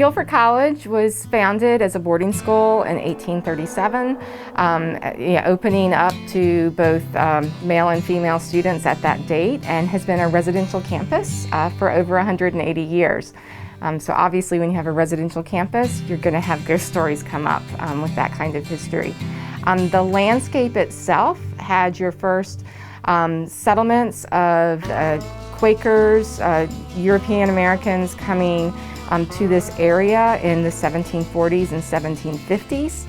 Guilford College was founded as a boarding school in 1837, opening up to both male and female students at that date, and has been a residential campus for over 180 years. So obviously when you have a residential campus, you're going to have ghost stories come up with that kind of history. The landscape itself had your first settlements of Quakers, European Americans coming to this area in the 1740s and 1750s.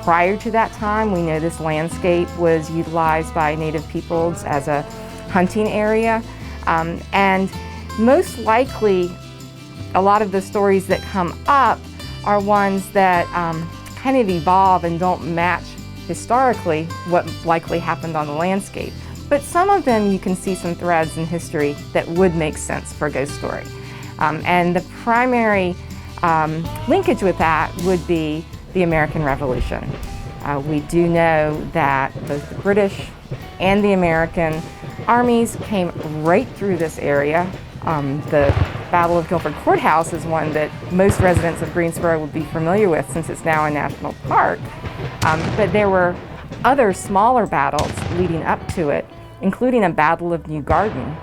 Prior to that time, we know this landscape was utilized by Native peoples as a hunting area. And most likely, a lot of the stories that come up are ones that kind of evolve and don't match historically what likely happened on the landscape. But some of them you can see some threads in history that would make sense for a ghost story. And the primary linkage with that would be the American Revolution. We do know that both the British and the American armies came right through this area. The Battle of Guilford Courthouse is one that most residents of Greensboro would be familiar with since it's now a national park. But there were other smaller battles leading up to it, including a Battle of New Garden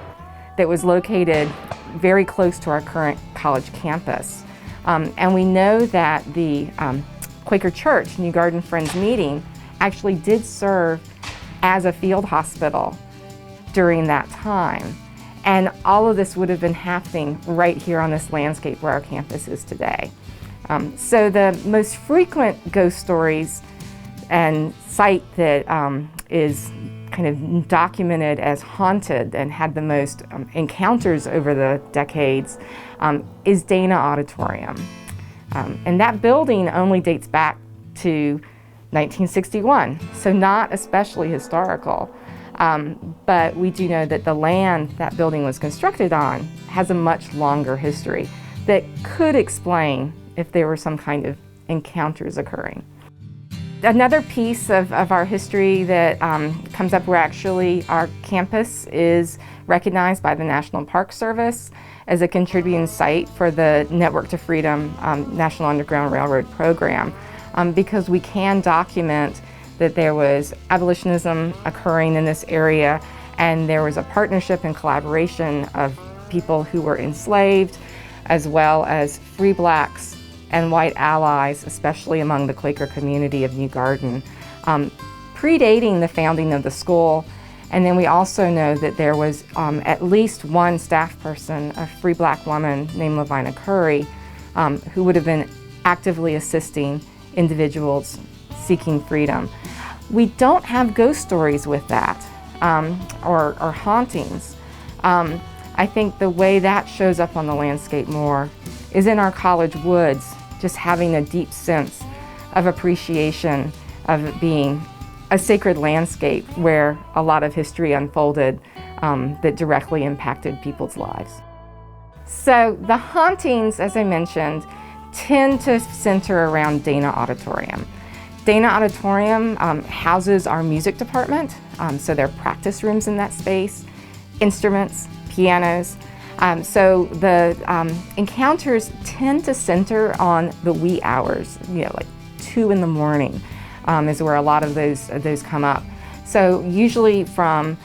that was located very close to our current college campus. And we know that the Quaker Church, New Garden Friends Meeting, actually did serve as a field hospital during that time. And all of this would have been happening right here on this landscape where our campus is today. So the most frequent ghost stories and site that is kind of documented as haunted and had the most encounters over the decades is Dana Auditorium. And that building only dates back to 1961, so not especially historical. But we do know that the land that building was constructed on has a much longer history that could explain if there were some kind of encounters occurring. Another piece of our history that comes up where actually our campus is recognized by the National Park Service as a contributing site for the Network to Freedom National Underground Railroad program, because we can document that there was abolitionism occurring in this area, and there was a partnership and collaboration of people who were enslaved, as well as free blacks and white allies, especially among the Quaker community of New Garden, predating the founding of the school. And then we also know that there was at least one staff person, a free black woman named Lavina Curry, who would have been actively assisting individuals seeking freedom. We don't have ghost stories with that, or hauntings. I think the way that shows up on the landscape more is in our college woods, just having a deep sense of appreciation of it being a sacred landscape where a lot of history unfolded that directly impacted people's lives. So the hauntings, as I mentioned, tend to center around Dana Auditorium. Dana Auditorium houses our music department, so there are practice rooms in that space, instruments, pianos. So the encounters tend to center on the wee hours, like 2 in the morning is where a lot of those come up. So usually from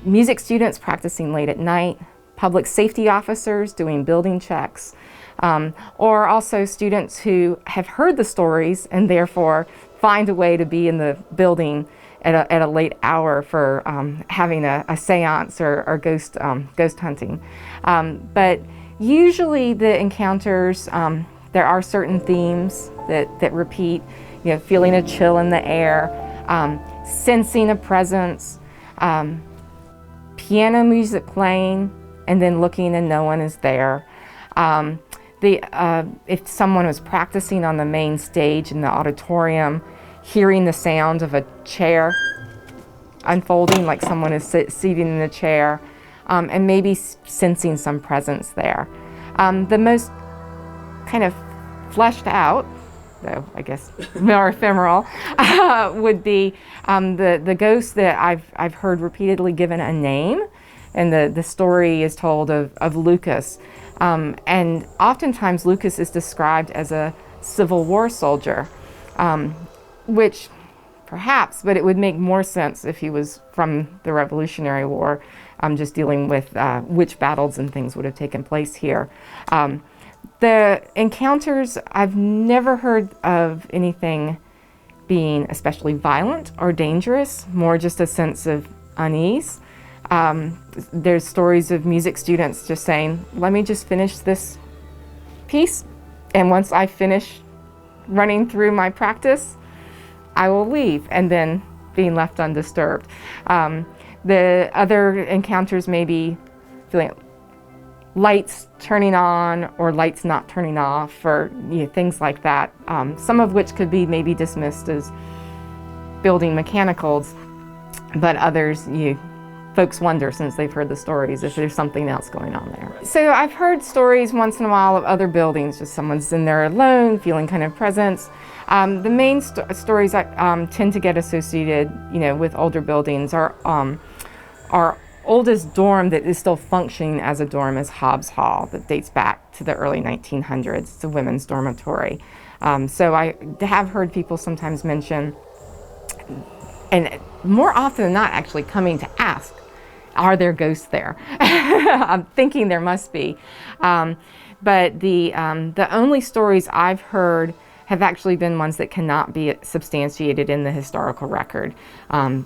music students practicing late at night, public safety officers doing building checks, or also students who have heard the stories and therefore find a way to be in the building at a late hour for having a seance or ghost hunting. But usually the encounters, there are certain themes that repeat, feeling a chill in the air, sensing a presence, piano music playing, and then looking and no one is there. If someone was practicing on the main stage in the auditorium, hearing the sound of a chair unfolding, like someone is seated in a chair, and maybe sensing some presence there. The most kind of fleshed out, though I guess more ephemeral, would be the ghost that I've heard repeatedly given a name and the story is told of Lucas. And oftentimes Lucas is described as a Civil War soldier, which perhaps, but it would make more sense if he was from the Revolutionary War, just dealing with which battles and things would have taken place here. The encounters, I've never heard of anything being especially violent or dangerous, more just a sense of unease. There's stories of music students just saying, let me just finish this piece, and once I finish running through my practice, I will leave, and then being left undisturbed. The other encounters may be feeling lights turning on or lights not turning off, or things like that, some of which could be maybe dismissed as building mechanicals, but others, folks wonder, since they've heard the stories, if there's something else going on there. So I've heard stories once in a while of other buildings, just someone's in there alone, feeling kind of presence. The main stories that tend to get associated, with older buildings are our oldest dorm that is still functioning as a dorm is Hobbs Hall, that dates back to the early 1900s. It's a women's dormitory. So I have heard people sometimes mention, and more often than not actually coming to ask, are there ghosts there? I'm thinking there must be. But the only stories I've heard have actually been ones that cannot be substantiated in the historical record,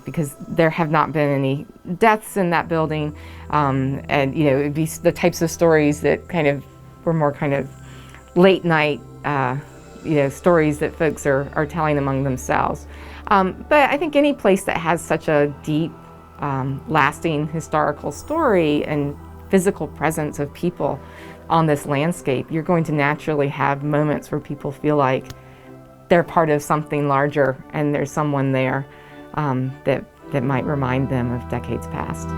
because there have not been any deaths in that building, and it'd be the types of stories that were more late night stories that folks are telling among themselves. But I think any place that has such a deep, lasting historical story and physical presence of people on this landscape, you're going to naturally have moments where people feel like they're part of something larger, and there's someone there that might remind them of decades past.